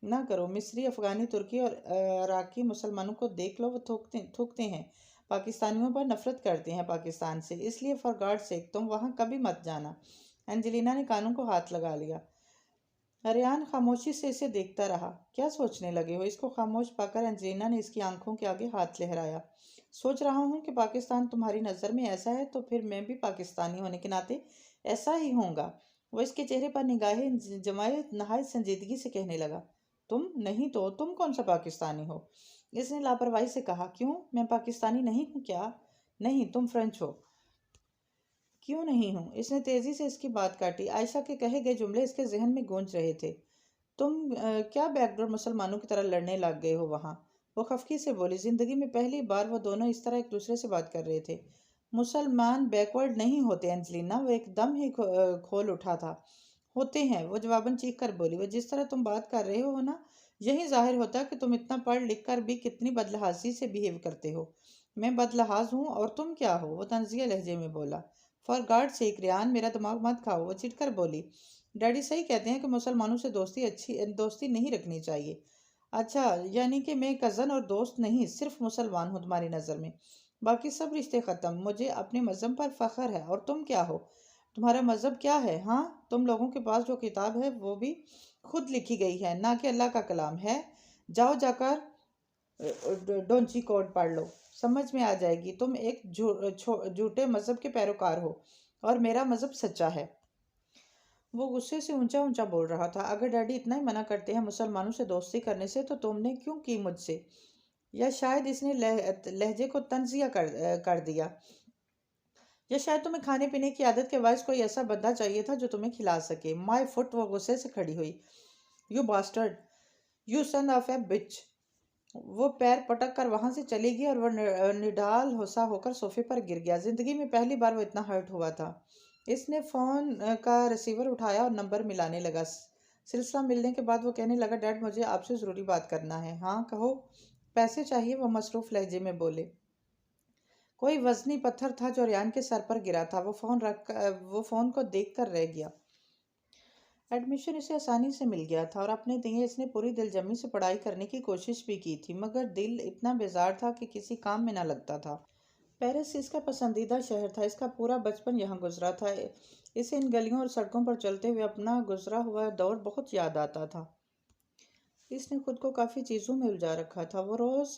ना करो। मिस्री, अफ़गानी, तुर्की और इराकी मुसलमानों को देख लो, वो थूकते हैं। पाकिस्तानियों पर नफरत करते हैं पाकिस्तान से। इसलिए फॉर गॉड सेक तुम वहाँ कभी मत जाना। एंजेलिना ने कानों को हाथ लगा लिया। रेयान खामोशी से इसे देखता रहा। क्या सोचने लगे हो? इसको खामोश पाकर एंजेलिना ने इसकी आंखों के आगे हाथ लहराया। सोच रहा हूँ कि पाकिस्तान तुम्हारी नज़र में ऐसा है तो फिर मैं भी पाकिस्तानी होने के नाते ऐसा ही होऊंगा। वो इसके चेहरे पर निगाहें जमाए नहायत संजीदगी से कहने लगा। तुम नहीं तो तुम कौन सा पाकिस्तानी हो? इसने लापरवाही से कहा। क्यों, मैं पाकिस्तानी नहीं हूँ क्या? नहीं, तुम फ्रेंच हो। क्यों नहीं हूँ? इसने तेजी से इसकी बात काटी। आयशा के कहे गए जुमले इसके जहन में गूंज रहे थे। तुम क्या बैकडोर मुसलमानों की तरह लड़ने लग गए हो वहाँ? वो खफकी से बोली। जिंदगी में पहली बार वो दोनों इस तरह एक दूसरे से बात कर रहे थे। मुसलमान बैकवर्ड नहीं होते एंजलिना, वो एकदम ही खोल उठा था। होते हैं, वो जवाबन चीख कर बोली। वो जिस तरह तुम बात कर रहे हो ना, यही जाहिर होता है कि तुम इतना पढ़ लिख कर भी कितनी बदलहाजी से बिहेव करते हो। मैं बदलहाज हूँ और तुम क्या हो? वो तंजिया लहजे में बोला। फॉर गॉड सेक रेयान, मेरा दिमाग मत खाओ। वो चिढ़कर बोली। डैडी सही कहते हैं कि मुसलमानों से दोस्ती नहीं रखनी चाहिए। अच्छा, यानी कि मैं कज़न और दोस्त नहीं, सिर्फ मुसलमान हूँ तुम्हारी नज़र में। बाकी सब रिश्ते ख़त्म। मुझे अपने मज़हब पर फ़ख्र है। और तुम क्या हो? तुम्हारा मज़हब क्या है? हाँ, तुम लोगों के पास जो किताब है वो भी खुद लिखी गई है, ना कि अल्लाह का कलाम है। जाओ जाकर डोंची कोड पढ़ लो, समझ में आ जाएगी। तुम एक झूठे मज़हब के पैरोकार हो और मेरा मज़हब सच्चा है। वो गुस्से से ऊंचा ऊंचा बोल रहा था। अगर डैडी इतना ही मना करते हैं मुसलमानों से दोस्ती करने से तो तुमने क्यों की मुझसे? या शायद इसने लहजे को तंजिया कर दिया। या शायद तुम्हें खाने पीने की आदत के बायस कोई ऐसा बंदा चाहिए था जो तुम्हें खिला सके। My foot. वो गुस्से से खड़ी हुई। You bastard, you son of a bitch. वो पैर पटक कर वहां से चली गई और वह निढाल होसा होकर सोफे पर गिर गया। जिंदगी में पहली बार वो इतना हर्ट हुआ था। इसने फोन का रिसीवर उठाया और नंबर मिलाने लगा। सिलसिला मिलने के बाद वो कहने लगा, डैड मुझे आपसे ज़रूरी बात करना है। हाँ कहो। पैसे चाहिए, वो मसरूफ़ लहजे में बोले। कोई वजनी पत्थर था जो रेयान के सर पर गिरा था। वो फ़ोन को देख कर रह गया। एडमिशन इसे आसानी से मिल गया था और अपने लिए इसने पूरी दिलजमी से पढ़ाई करने की कोशिश भी की थी, मगर दिल इतना बेजार था कि किसी काम में ना लगता था। पेरिस इसका पसंदीदा शहर था। इसका पूरा बचपन यहाँ गुजरा था। इसे इन गलियों और सड़कों पर चलते हुए अपना गुजरा हुआ दौर बहुत याद आता था। इसने खुद को काफ़ी चीज़ों में उलझा रखा था। वो रोज़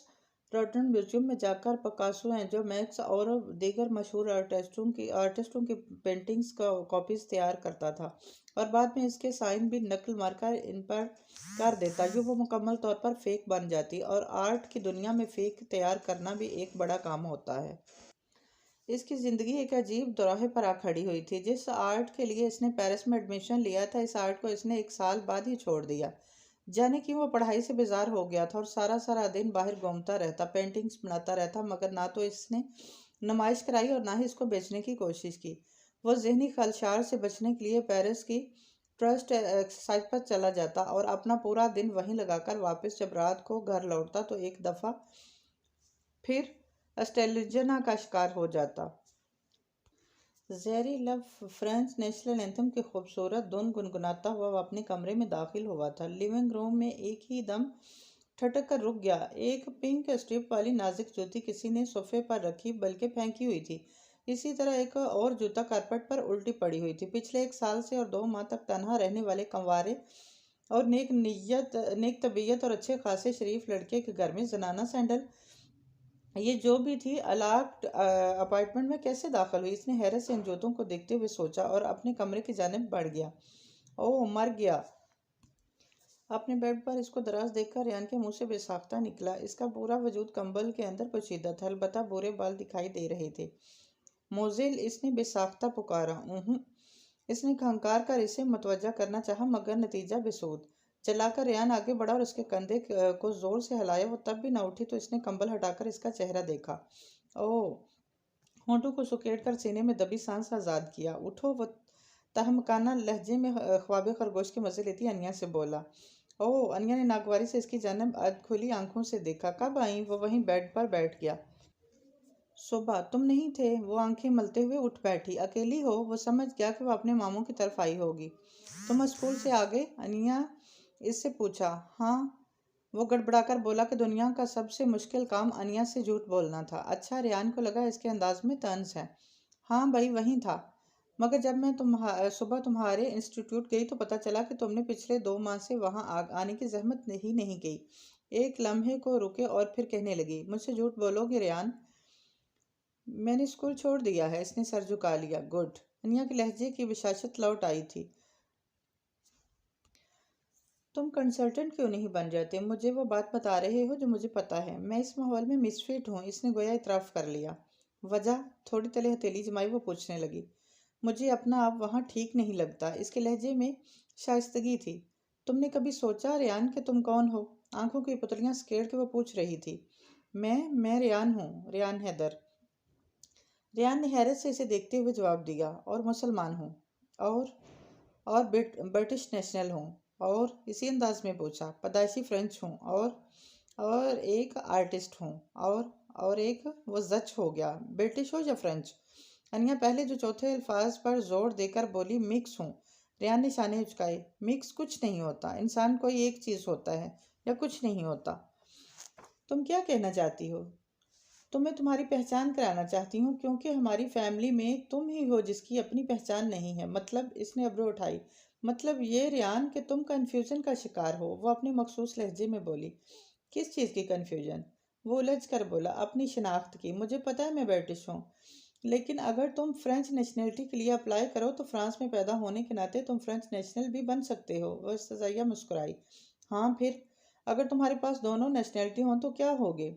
रॉटन म्यूजियम में जाकर पिकासो हैं जो मैक्स और दीगर मशहूर आर्टिस्टों की पेंटिंग्स का कॉपीज़ तैयार करता था और बाद में इसके साइन भी नकल मारकर इन पर कर देता। यूँ वो मुकम्मल तौर पर फेक बन जाती और आर्ट की दुनिया में फेक तैयार करना भी एक बड़ा काम होता है। इसकी ज़िंदगी एक अजीब दोराहे पर आ खड़ी हुई थी। जिस आर्ट के लिए इसने पेरिस में एडमिशन लिया था, इस आर्ट को इसने एक साल बाद ही छोड़ दिया। जाने कि वो पढ़ाई से बेजार हो गया था और सारा सारा दिन बाहर घूमता रहता, पेंटिंग्स बनाता रहता, मगर ना तो इसने नुमाइश कराई और ना ही इसको बेचने की कोशिश की। वो जहनी खलशार से बचने के लिए पेरिस की ट्रस्ट एक्सरसाइज पर चला जाता और अपना पूरा दिन वहीं लगाकर वापस जब रात को घर लौटता तो एक दफ़ा फिर अस्टेलिजना का शिकार हो जाता। Jerry love French national anthem की खूबसूरत धुन गुनगुनाता हुआ वह अपने कमरे में दाखिल हुआ था। लिविंग रूम में एक ही दम ठटक कर रुक गया। एक पिंक स्ट्रिप वाली नाजुक जूती किसी ने सोफे पर रखी बल्कि फेंकी हुई थी। इसी तरह एक और जूता कारपेट पर उल्टी पड़ी हुई थी। पिछले 1 साल से और 2 माह तक तनहा रहने वाले कंवारे और नेक तबीयत और अच्छे खासे शरीफ लड़के के घर में जनाना सैंडल ये जो भी थी अलाक्ड अपार्टमेंट में कैसे दाखिल हुई? इसने हैरत से इन जूतों को देखते हुए सोचा और अपने कमरे की जानिब बढ़ गया। ओह, मर गया। अपने बेड पर इसको दराज देखकर रेयान के मुंह से बेसाख्ता निकला। इसका पूरा वजूद कंबल के अंदर पोशीदा था, अलबत्ता बुरे बाल दिखाई दे रहे थे। मोजिल, इसने बेसाख्ता पुकारा। इसने खंकार कर इसे मुतवज्जा करना चाहा मगर नतीजा बेसूद। चलाकर रेयान आगे बढ़ा और उसके कंधे को जोर से हिलाया। वो तब भी न उठी तो इसने कंबल हटाकर इसका चेहरा देखा। ओह! होंठों को सुकेड़ कर सीने में दबी सांस आज़ाद किया। उठो, वो तहमकाना लहजे में ख्वाब खरगोश के मजे लेती अनिया से बोला। ओह! अनिया ने नागवारी से इसकी जानिब खुली आंखों से देखा। कब आई? वो वहीं बेड पर बैठ गया। सुबह तुम नहीं थे? वो आंखें मलते हुए उठ बैठी। अकेली हो? वो समझ गया कि वह अपने मामू की तरफ आई होगी। तुम स्कूल से आ गए? अनिया इससे पूछा। हाँ, वो गड़बड़ाकर बोला कि दुनिया का सबसे मुश्किल काम अनिया से झूठ बोलना था। अच्छा, रेयान को लगा इसके अंदाज में तंज है। हाँ भाई, वहीं था। मगर जब मैं सुबह तुम्हारे इंस्टीट्यूट गई तो पता चला कि तुमने पिछले 2 माह से वहां आने की जहमत नहीं की। एक लम्हे को रुके और फिर कहने लगी, मुझसे झूठ बोलोगे रेयान? मैंने स्कूल छोड़ दिया है। इसने सर झुका लिया। गुड। अनिया के लहजे की विशाशत लौट आई थी। तुम कंसल्टेंट क्यों नहीं बन जाते? मुझे वो बात बता रहे हो जो मुझे पता है। मैं इस माहौल में मिसफिट हूँ। इसने गोया इतराफ़ कर लिया। वजह? थोड़ी तले हथेली जमाई वो पूछने लगी। मुझे अपना आप वहाँ ठीक नहीं लगता। इसके लहजे में शाइस्तगी थी। तुमने कभी सोचा रेयान कि तुम कौन हो? आंखों की पुतलियां सकेड़ के वो पूछ रही थी। मैं रेयान हूँ, रेयान हैदर। रेयान ने हैरत से इसे देखते हुए जवाब दिया। और मुसलमान हूँ। और ब्रिटिश नेशनल हूँ। और इसी अंदाज में पूछा। पैदाइशी फ्रेंच हूँ। और एक आर्टिस्ट हूँ। और एक वो जच हो गया। ब्रिटिश हो या फ्रेंच? अनिया पहले जो चौथे अल्फाज पर जोर देकर बोली, मिक्स हूँ। रेयान ने शाने उचकाए। मिक्स कुछ नहीं होता। इंसान कोई एक चीज़ होता है या कुछ नहीं होता। तुम क्या कहना चाहती हो? तुम्हें तुम्हारी पहचान कराना चाहती हूँ क्योंकि हमारी फैमिली में तुम ही हो जिसकी अपनी पहचान नहीं है। मतलब? इसने अब्रू उठाई। मतलब ये रेयान कि तुम कन्फ्यूजन का शिकार हो। वो अपने मखसूस लहजे में बोली। किस चीज़ की कन्फ्यूजन? वो उलझ कर बोला। अपनी शनाख्त की। मुझे पता है मैं ब्रिटिश हूँ, लेकिन अगर तुम फ्रेंच नेशनलिटी के लिए अप्लाई करो तो फ्रांस में पैदा होने के नाते तुम फ्रेंच नेशनल भी बन सकते हो। वह सजाइया मुस्कुराई। हाँ, फिर अगर तुम्हारे पास दोनों नेशनलिटी हो तो क्या होगे?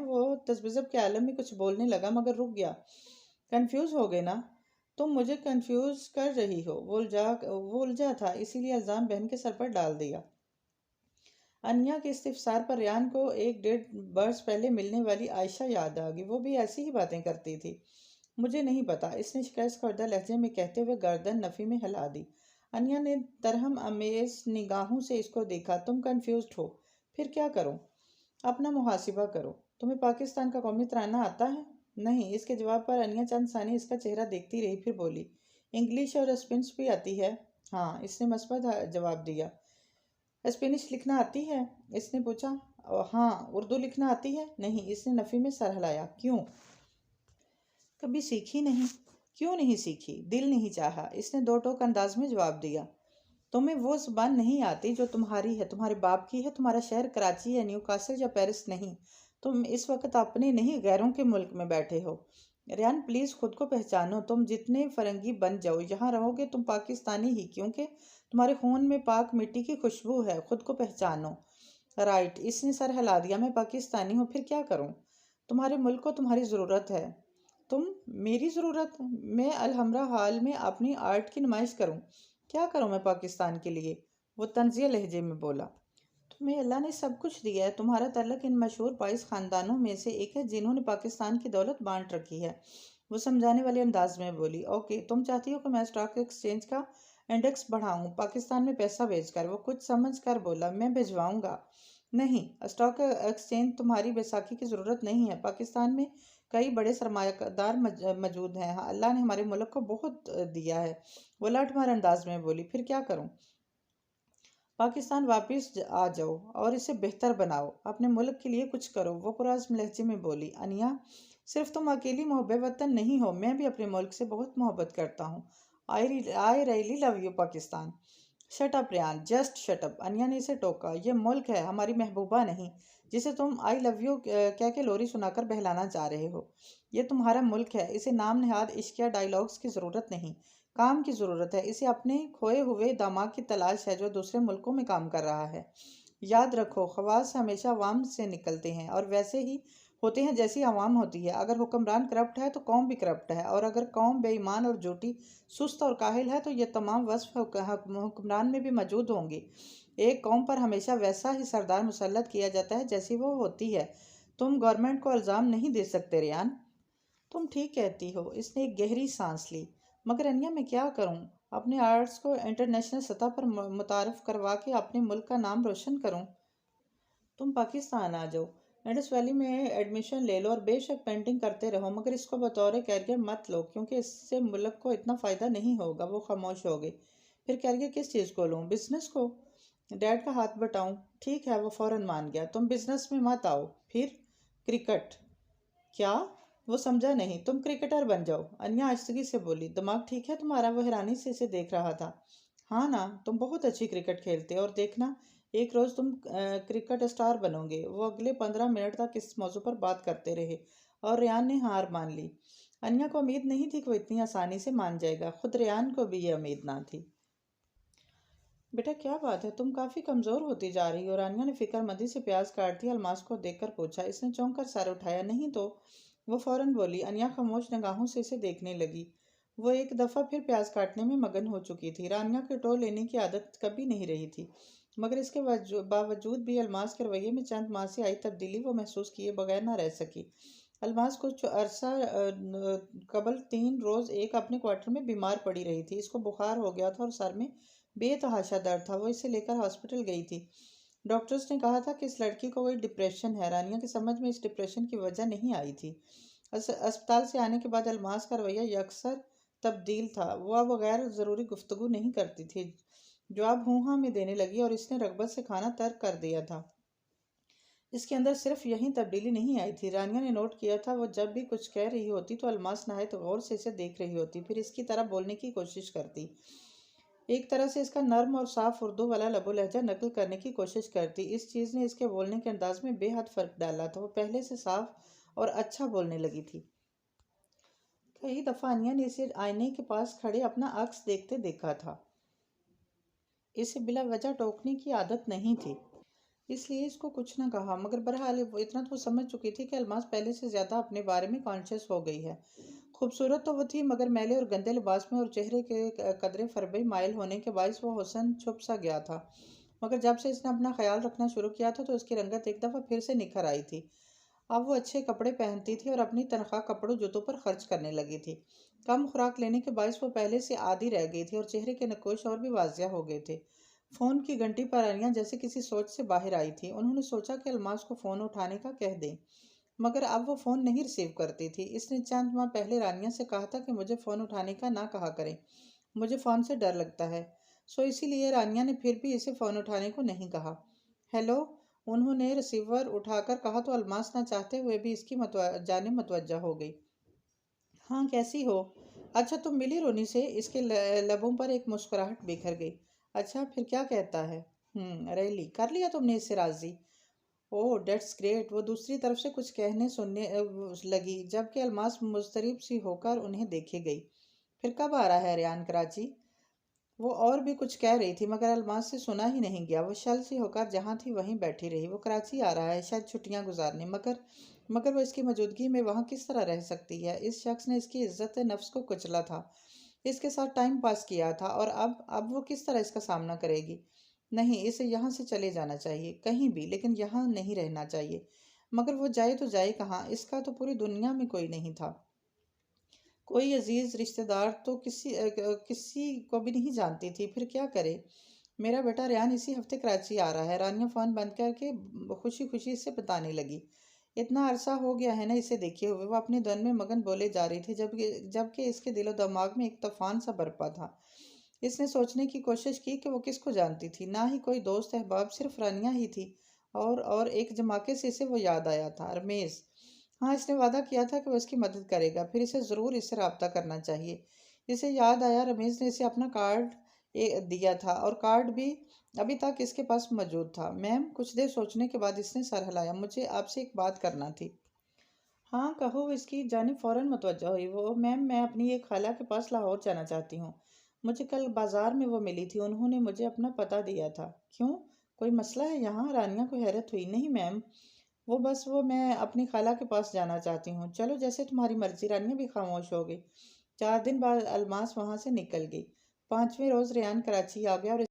वो तजब्ज़ब के आलम में कुछ बोलने लगा मगर रुक गया। कंफ्यूज हो गए ना? तुम मुझे कंफ्यूज कर रही हो। वो उलझा था, इसीलिए इल्ज़ाम बहन के सर पर डाल दिया। अनिया के इस्तिफसार पर रेयान को 1-1.5 बरस पहले मिलने वाली आयशा याद आ गई। वो भी ऐसी ही बातें करती थी। मुझे नहीं पता, इसने शिकस्त खुर्दा लहजे में कहते हुए गर्दन नफ़ी में हिला दी। अनिया ने तरहम अमेज निगाहों से इसको देखा। तुम कंफ्यूज्ड हो? फिर क्या करूं? अपना मुहासिबा करो। तुम्हें पाकिस्तान का कौमी तराना आता है? नहीं। इसके जवाब पर अनिया चंद सानी इसका चेहरा देखती रही, फिर बोली, इंग्लिश और स्पेनिश भी आती है। हाँ, इसने मस्बत जवाब दिया। स्पेनिश लिखना आती है? इसने पूछा। हाँ। उर्दू लिखना आती है? नहीं। इसने नफ़ी में सर हिलाया। क्यों? कभी सीखी नहीं? क्यों नहीं सीखी? दिल नहीं चाहा। इसने दो टोक अंदाज में जवाब दिया। तुम्हें वो जुबान नहीं आती जो तुम्हारी है, तुम्हारे बाप की है। तुम्हारा शहर कराची है, न्यूकासल या पेरिस नहीं। तुम इस वक्त अपने नहीं गैरों के मुल्क में बैठे हो। रेयान, प्लीज़ खुद को पहचानो। तुम जितने फरंगी बन जाओ, यहाँ रहोगे तुम पाकिस्तानी ही, क्योंकि तुम्हारे खून में पाक मिट्टी की खुशबू है। खुद को पहचानो। राइट। इसने सर हिला दिया। मैं पाकिस्तानी हूँ, फिर क्या करूँ? तुम्हारे मुल्क को तुम्हारी ज़रूरत है। तुम? मेरी ज़रूरत? मैं अलहमरा हाल में अपनी आर्ट की नुमाइश करूं? क्या करूं मैं पाकिस्तान के लिए? वो तंजिया लहजे में बोला। तुम्हें अल्लाह ने सब कुछ दिया है। तुम्हारा तल्लक इन मशहूर 22 ख़ानदानों में से एक है जिन्होंने पाकिस्तान की दौलत बांट रखी है। वो समझाने वाले अंदाज में बोली, ओके, तुम चाहती हो कि मैं स्टॉक एक्सचेंज का इंडेक्स बढ़ाऊं पाकिस्तान में पैसा भेजकर? वो कुछ समझ कर बोला, मैं भिजवाऊंगा। नहीं, स्टॉक एक्सचेंज तुम्हारी बैसाखी की ज़रूरत नहीं है। पाकिस्तान में कई बड़े सरमायादार मौजूद हैं। हाँ, अल्लाह ने हमारे मुल्क को बहुत दिया है। वो लाठमार अंदाज में बोली, फिर क्या करूं? पाकिस्तान वापस आ जाओ और इसे बेहतर बनाओ। अपने मुल्क के लिए कुछ करो। वो पुराज़्म लहजे में बोली, अनिया, सिर्फ तुम अकेली मोहब्बे वतन नहीं हो, मैं भी अपने मुल्क से बहुत मोहब्बत करता हूँ। I really love you Pakistan. Shut up Riyan, just shut up. Aniya ने इसे टोका। ये मुल्क है, हमारी महबूबा नहीं, जिसे तुम आई लव यू कह के लोरी सुनाकर बहलाना चाह रहे हो। ये तुम्हारा मुल्क है। इसे नाम नहाद इश्किया डायलॉग्स की ज़रूरत नहीं, काम की ज़रूरत है। इसे अपने खोए हुए दामाद की तलाश है जो दूसरे मुल्कों में काम कर रहा है। याद रखो, खवास हमेशा अवाम से निकलते हैं और वैसे ही होते हैं जैसी अवाम होती है। अगर हुक्मरान करप्ट है तो कौम भी करप्ट है, और अगर कौम बेईमान और झूठी, सुस्त और काहिल है तो ये तमाम वस्फ हुक्मरान में भी मौजूद होंगे। एक कौम पर हमेशा वैसा ही सरदार मुसल्लत किया जाता है जैसी वो होती है। तुम गवर्नमेंट को इल्ज़ाम नहीं दे सकते रियान। तुम ठीक कहती हो। इसने एक गहरी सांस ली। मगर अनिया, मैं क्या करूं? अपने आर्ट्स को इंटरनेशनल सतह पर मुतारफ करवा के अपने मुल्क का नाम रोशन करूं? तुम पाकिस्तान आ जाओ, इंडस वैली में एडमिशन ले लो और बेशक पेंटिंग करते रहो, मगर इसको बतौर कैरियर मत लो, क्योंकि इससे मुल्क को इतना फ़ायदा नहीं होगा। वो खामोश हो गई। फिर कैरियर किस चीज़ को लूँ? बिजनेस को? डैड का हाथ बटाऊं? ठीक है, वो फ़ौरन मान गया। तुम बिजनेस में मत आओ। फिर? क्रिकेट। क्या? वो समझा नहीं। तुम क्रिकेटर बन जाओ, अन्या आश्चर्य से बोली। दिमाग ठीक है तुम्हारा? वो हैरानी से इसे देख रहा था। हाँ ना, तुम बहुत अच्छी क्रिकेट खेलते हो, और देखना, एक रोज तुम क्रिकेट स्टार बनोगे। वो अगले 15 मिनट तक इस मौजू पर बात करते रहे और रेयान ने हार मान ली। अन्या को उम्मीद नहीं थी कि वो इतनी आसानी से मान जाएगा। खुद रेयान को भी ये उम्मीद ना थी। बेटा, क्या बात है? तुम काफी कमजोर होती जा रही हो। रानिया ने फिक्रमंदी से प्याज काट दिया। अलमास को देखकर पूछा। इसने चौंक कर सर उठाया। नहीं तो। वो फौरन बोली। अनिया खामोश निगाहों से इसे देखने लगी। वो एक दफा फिर प्याज काटने में मगन हो चुकी थी। रानिया के टो लेने की आदत कभी नहीं रही थी, मगर इसके बावजूद भी अलमास के रवैये में चंद माह से आई तब्दीली वो महसूस किए बगैर ना रह सकी। अलमास कुछ अरसा कबल 3 रोज एक अपने क्वार्टर में बीमार पड़ी रही थी। इसको बुखार हो गया था और सर में बेतहाशा दर्द था। वो इसे लेकर हॉस्पिटल गई थी। डॉक्टर्स ने कहा था कि इस लड़की को कोई डिप्रेशन है। रानिया की समझ में इस डिप्रेशन की वजह नहीं आई थी। अस्पताल से आने के बाद अलमास का रवैया यकसर तब्दील था। वो अब गैर ज़रूरी गुफ्तगू नहीं करती थी, जवाब हूँ हाँ में देने लगी, और इसने रगबत से खाना तर्क कर दिया था। इसके अंदर सिर्फ यही तब्दीली नहीं आई थी। रानिया ने नोट किया था, वो जब भी कुछ कह रही होती तो अलमास नहायत गौर से इसे देख रही होती, फिर इसकी तरह बोलने की कोशिश करती। एक तरह से इसका नर्म और साफ उर्दू वाला लबो लहजा नकल करने की कोशिश करती। इस चीज़ ने इसके बोलने के अंदाज में बेहद फ़र्क डाला था। वो पहले से साफ और अच्छा बोलने लगी थी। कई दफ़ा अनिया ने इसे आईने के पास खड़े अपना अक्स देखते देखा था। इसे बिला वजह टोकने की आदत नहीं थी, इसलिए इसको कुछ न कहा। मगर बहरहाल वो इतना तो समझ चुकी थी कि अलमास पहले से ज़्यादा अपने बारे में कॉन्शियस हो गई है। खूबसूरत तो वो थी, मगर मैले और गंदे लिबास में और चेहरे के कदरे फरबे माइल होने के बायस वो हुस्न छुप सा गया था। मगर जब से इसने अपना ख्याल रखना शुरू किया था तो उसकी रंगत एक दफ़ा फिर से निखर आई थी। अब वो अच्छे कपड़े पहनती थी और अपनी तनख्वाह कपड़ों जूतों पर खर्च करने लगी थी। कम खुराक लेने के बायस वो पहले से आदी रह गई थी और चेहरे के नकोश और भी वाजिया हो गए थे। फ़ोन की घंटी पर अनिया जैसे किसी सोच से बाहर आई थी। उन्होंने सोचा कि अलमास को फ़ोन उठाने का कह दें, मगर अब वो फ़ोन नहीं रिसीव करती थी। इसने चंद माह पहले रानिया से कहा था कि मुझे फ़ोन उठाने का ना कहा करें, मुझे फ़ोन से डर लगता है। सो इसीलिए रानिया ने फिर भी इसे फ़ोन उठाने को नहीं कहा। हेलो, उन्होंने रिसीवर उठाकर कहा तो अलमास ना चाहते हुए भी इसकी जाने मतवज्जा हो गई। हाँ, कैसी हो? अच्छा, तुम मिली रोनी से? इसके लबों पर एक मुस्कुराहट बिखर गई। अच्छा, फिर क्या कहता है? रैली कर लिया तुमने इससे राजी? ओह, डेट्स ग्रेट। वो दूसरी तरफ से कुछ कहने सुनने लगी, जबकि अलमास मुस्तरिब सी होकर उन्हें देखे गई। फिर कब आ रहा है रेयान कराची? वो और भी कुछ कह रही थी, मगर अलमास से सुना ही नहीं गया। वो शल सी होकर जहाँ थी वहीं बैठी रही। वो कराची आ रहा है, शायद छुट्टियां गुजारने, मगर वो इसकी मौजूदगी में वहाँ किस तरह रह सकती है? इस शख्स ने इसकी इज्जत नफ्स को कुचला था, इसके साथ टाइम पास किया था, और अब वो किस तरह इसका सामना करेगी? नहीं, इसे यहाँ से चले जाना चाहिए, कहीं भी, लेकिन यहाँ नहीं रहना चाहिए। मगर वो जाए तो जाए कहाँ? इसका तो पूरी दुनिया में कोई नहीं था। कोई अजीज रिश्तेदार तो किसी को भी नहीं जानती थी, फिर क्या करे। मेरा बेटा रेहान इसी हफ्ते कराची आ रहा है, रानिया फ़ोन बंद करके खुशी खुशी से बताने लगी। इतना अरसा हो गया है ना इसे देखे हुए। वो अपने धुन में मगन बोले जा रही थी, जबकि जबकि इसके दिलो दिमाग में एक तूफान सा बरपा था। इसने सोचने की कोशिश की कि वो किसको जानती थी। ना ही कोई दोस्त अहबाब, सिर्फ रानिया ही थी। और एक जमाके से इसे वो याद आया था, रमेश। हाँ, इसने वादा किया था कि वो इसकी मदद करेगा, फिर इसे ज़रूर इससे रब्ता करना चाहिए। इसे याद आया रमेश ने इसे अपना कार्ड दिया था, और कार्ड भी अभी तक इसके पास मौजूद था। मैम, कुछ देर सोचने के बाद इसने सर हिलाया। मुझे आपसे एक बात करना थी। हाँ कहो। इसकी जानिब फ़ौरन मुतवज्जो हुई वो। मैम, मैं अपनी एक खाला के पास लाहौर जाना चाहती हूँ। मुझे कल बाजार में वो मिली थी, उन्होंने मुझे अपना पता दिया था। क्यों, कोई मसला है यहाँ? रानिया को हैरत हुई। नहीं मैम, वो मैं अपनी खाला के पास जाना चाहती हूँ। चलो, जैसे तुम्हारी मर्जी। रानिया भी खामोश हो गई। 4 दिन बाद अलमास वहां से निकल गई। 5वें रोज रेहान कराची आ गया और